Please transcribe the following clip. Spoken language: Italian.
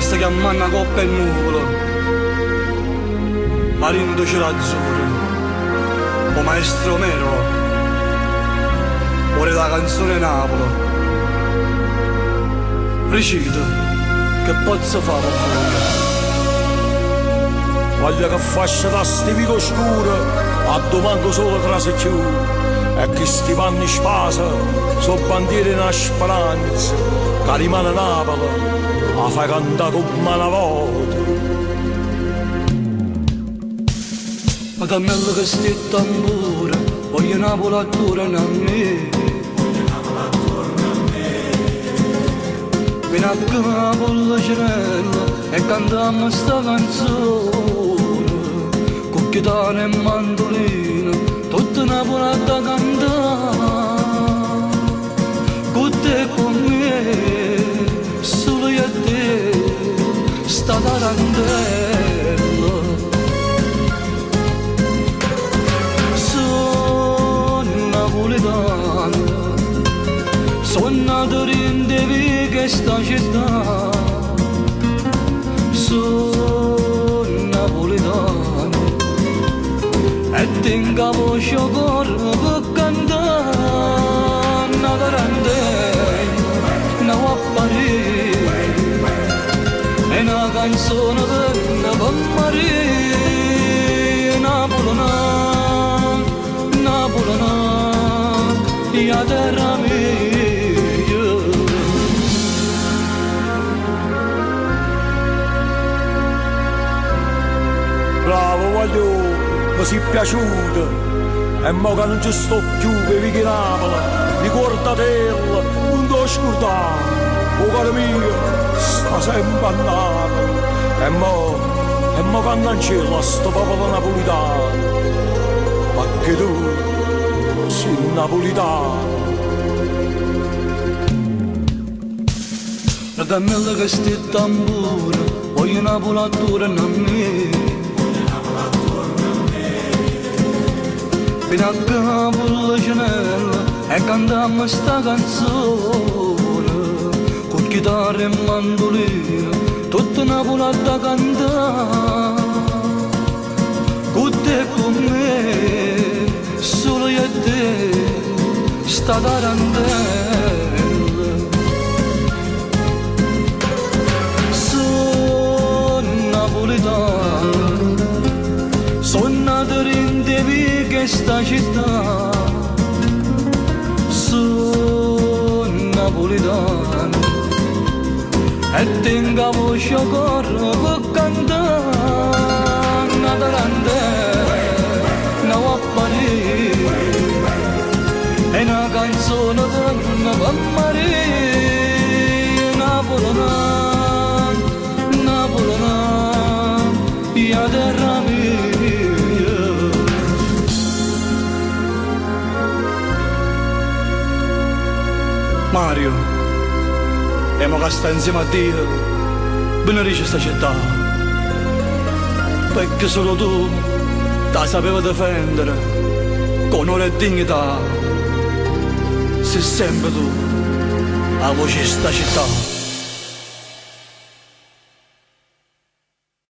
sta chiamando coppa e nuvolo, Marindo Cerazzurro, o maestro Merolo, ora la canzone Napoli. Recita, che posso fare per voi? Voglio che faccia da stivico scuro, a domani solo tra se chiude. E che sti panni spasa, so bandiere in speranza, che rimane Napoli, la fai cantare come una volta. Ma cammello che sti tamburo, voglio Napoli attorno a me. Vieni a Napoli la cenella e cantiamo sta canzone, con chitarra e mandolino, tutta Napoli da cantare. Con te e con me, solo io e te, sta tarantella. Sono napoletano, sono nato in questa città, sono napoletano e tengo voce corpo per cantare una tarantella, una guapparina e una canzone per Maria. Napolona, Napolona, la terra mia. Bravo, voglio, mi si è piaciuto. E mo che non ci sto più, bevi che Napoli, ricordatela, non ti scordare. Oh caro mio, sta sempre a Napoli. E mo che non c'è sto popolo napolitano. Perché tu sei napolitano. La cammella che sti tamburo, voglio Napoli attorno a me. Vieni a Napoli la cenella e cantiamo sta canzone, con chitarra e mandolino, tutta Napoli da cantare. Con te e con me, solo io e te, sta tarantella. Sono napoletano, sono nato in questa città, sono napoletano e tengo voce corpo per cantare una tarantella, una guapparina e una canzone per Maria. Napolona, Napolona, la terra mia. Mario, e mo che sta insieme a Dio, benedice sta città, perché solo tu la sapevi difendere con onore e dignità. Sei sempre tu la voce di sta città.